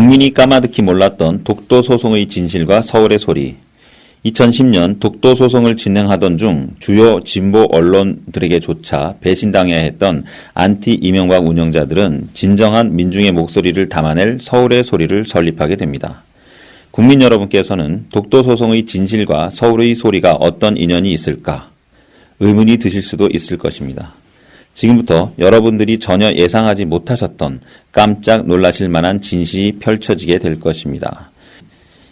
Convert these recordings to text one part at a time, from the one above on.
국민이 까마득히 몰랐던 독도 소송의 진실과 서울의 소리. 2010년 독도 소송을 진행하던 중 주요 진보 언론들에게조차 배신당해야 했던 안티 이명박 운영자들은 진정한 민중의 목소리를 담아낼 서울의 소리를 설립하게 됩니다. 국민 여러분께서는 독도 소송의 진실과 서울의 소리가 어떤 인연이 있을까? 의문이 드실 수도 있을 것입니다. 지금부터 여러분들이 전혀 예상하지 못하셨던 깜짝 놀라실 만한 진실이 펼쳐지게 될 것입니다.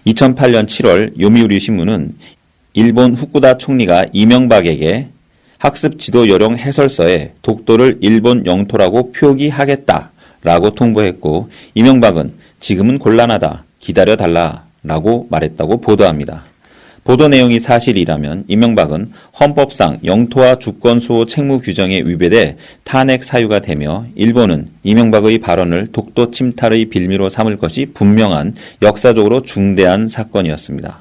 2008년 7월 요미우리 신문은 일본 후쿠다 총리가 이명박에게 학습 지도 요령 해설서에 독도를 일본 영토라고 표기하겠다라고 통보했고, 이명박은 지금은 곤란하다, 기다려달라라고 말했다고 보도합니다. 보도 내용이 사실이라면 이명박은 헌법상 영토와 주권 수호 책무 규정에 위배돼 탄핵 사유가 되며, 일본은 이명박의 발언을 독도 침탈의 빌미로 삼을 것이 분명한 역사적으로 중대한 사건이었습니다.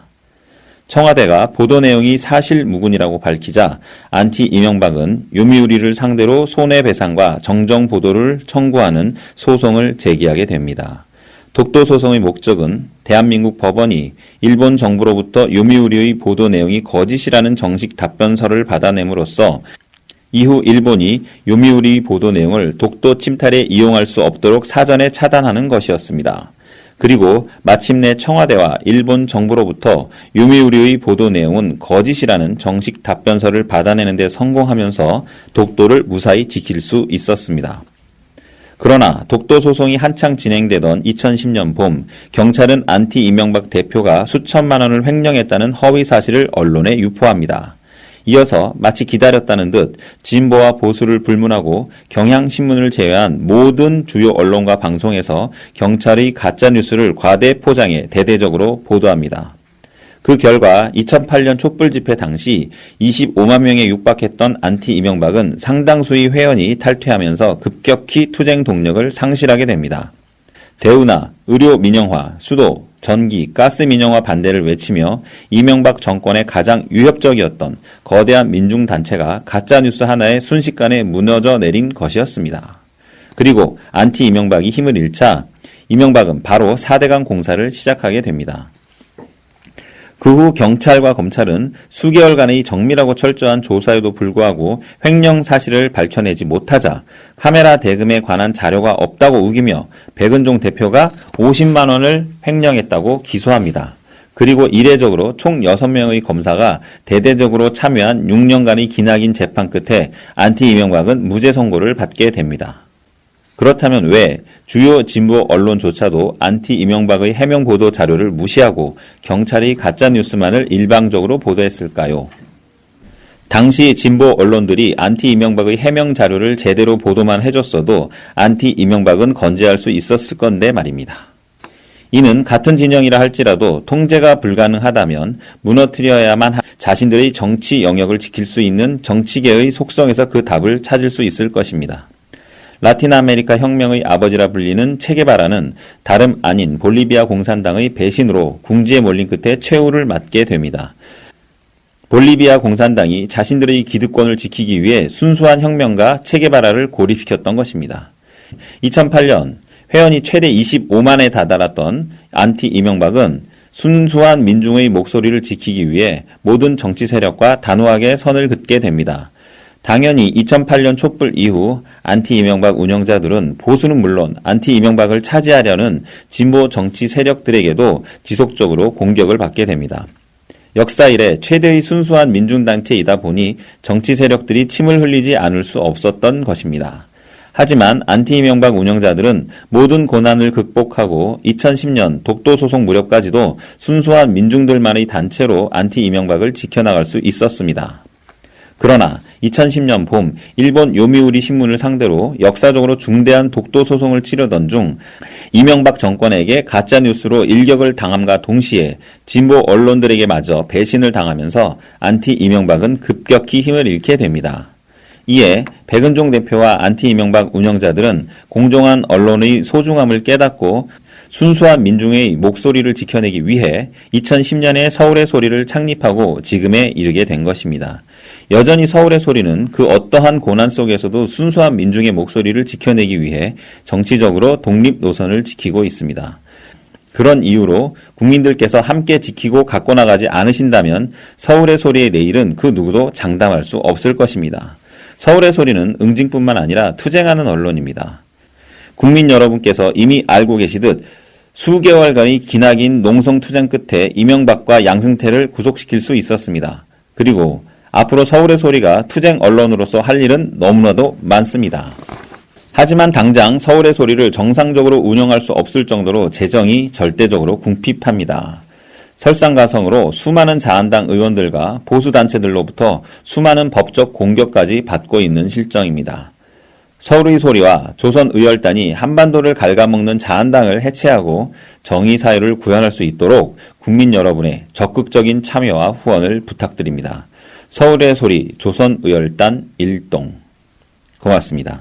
청와대가 보도 내용이 사실무근이라고 밝히자 안티 이명박은 요미우리를 상대로 손해배상과 정정 보도를 청구하는 소송을 제기하게 됩니다. 독도 소송의 목적은 대한민국 법원이 일본 정부로부터 요미우리의 보도 내용이 거짓이라는 정식 답변서를 받아냄으로써 이후 일본이 요미우리 보도 내용을 독도 침탈에 이용할 수 없도록 사전에 차단하는 것이었습니다. 그리고 마침내 청와대와 일본 정부로부터 요미우리의 보도 내용은 거짓이라는 정식 답변서를 받아내는 데 성공하면서 독도를 무사히 지킬 수 있었습니다. 그러나 독도 소송이 한창 진행되던 2010년 봄, 경찰은 안티 이명박 대표가 수천만 원을 횡령했다는 허위 사실을 언론에 유포합니다. 이어서 마치 기다렸다는 듯 진보와 보수를 불문하고 경향신문을 제외한 모든 주요 언론과 방송에서 경찰의 가짜뉴스를 과대 포장해 대대적으로 보도합니다. 그 결과 2008년 촛불 집회 당시 25만 명에 육박했던 안티 이명박은 상당수의 회원이 탈퇴하면서 급격히 투쟁 동력을 상실하게 됩니다. 대우나 의료 민영화, 수도, 전기, 가스 민영화 반대를 외치며 이명박 정권에 가장 위협적이었던 거대한 민중단체가 가짜뉴스 하나에 순식간에 무너져 내린 것이었습니다. 그리고 안티 이명박이 힘을 잃자 이명박은 바로 4대강 공사를 시작하게 됩니다. 그 후 경찰과 검찰은 수개월간의 정밀하고 철저한 조사에도 불구하고 횡령 사실을 밝혀내지 못하자 카메라 대금에 관한 자료가 없다고 우기며 백은종 대표가 50만 원을 횡령했다고 기소합니다. 그리고 이례적으로 총 6명의 검사가 대대적으로 참여한 6년간의 기나긴 재판 끝에 안티 이명박은 무죄 선고를 받게 됩니다. 그렇다면 왜 주요 진보 언론조차도 안티 이명박의 해명 보도 자료를 무시하고 경찰이 가짜뉴스만을 일방적으로 보도했을까요? 당시 진보 언론들이 안티 이명박의 해명 자료를 제대로 보도만 해줬어도 안티 이명박은 건재할 수 있었을 건데 말입니다. 이는 같은 진영이라 할지라도 통제가 불가능하다면 무너뜨려야만 자신들의 정치 영역을 지킬 수 있는 정치계의 속성에서 그 답을 찾을 수 있을 것입니다. 라틴 아메리카 혁명의 아버지라 불리는 체게바라는 다름 아닌 볼리비아 공산당의 배신으로 궁지에 몰린 끝에 최후를 맞게 됩니다. 볼리비아 공산당이 자신들의 기득권을 지키기 위해 순수한 혁명가 체게바라를 고립시켰던 것입니다. 2008년 회원이 최대 25만에 다다랐던 안티 이명박은 순수한 민중의 목소리를 지키기 위해 모든 정치 세력과 단호하게 선을 긋게 됩니다. 당연히 2008년 촛불 이후 안티 이명박 운영자들은 보수는 물론 안티 이명박을 차지하려는 진보 정치 세력들에게도 지속적으로 공격을 받게 됩니다. 역사 이래 최대의 순수한 민중단체이다 보니 정치 세력들이 침을 흘리지 않을 수 없었던 것입니다. 하지만 안티 이명박 운영자들은 모든 고난을 극복하고 2010년 독도 소송 무렵까지도 순수한 민중들만의 단체로 안티 이명박을 지켜나갈 수 있었습니다. 그러나 2010년 봄 일본 요미우리 신문을 상대로 역사적으로 중대한 독도 소송을 치르던 중 이명박 정권에게 가짜뉴스로 일격을 당함과 동시에 진보 언론들에게 마저 배신을 당하면서 안티 이명박은 급격히 힘을 잃게 됩니다. 이에 백은종 대표와 안티 이명박 운영자들은 공정한 언론의 소중함을 깨닫고 순수한 민중의 목소리를 지켜내기 위해 2010년에 서울의 소리를 창립하고 지금에 이르게 된 것입니다. 여전히 서울의 소리는 그 어떠한 고난 속에서도 순수한 민중의 목소리를 지켜내기 위해 정치적으로 독립 노선을 지키고 있습니다. 그런 이유로 국민들께서 함께 지키고 갖고 나가지 않으신다면 서울의 소리의 내일은 그 누구도 장담할 수 없을 것입니다. 서울의 소리는 응징뿐만 아니라 투쟁하는 언론입니다. 국민 여러분께서 이미 알고 계시듯 수개월간의 기나긴 농성투쟁 끝에 이명박과 양승태를 구속시킬 수 있었습니다. 그리고 앞으로 서울의 소리가 투쟁 언론으로서 할 일은 너무나도 많습니다. 하지만 당장 서울의 소리를 정상적으로 운영할 수 없을 정도로 재정이 절대적으로 궁핍합니다. 설상가성으로 수많은 자한당 의원들과 보수단체들로부터 수많은 법적 공격까지 받고 있는 실정입니다. 서울의 소리와 조선의열단이 한반도를 갉아먹는 자한당을 해체하고 정의사회를 구현할 수 있도록 국민 여러분의 적극적인 참여와 후원을 부탁드립니다. 서울의 소리 조선의열단 일동 고맙습니다.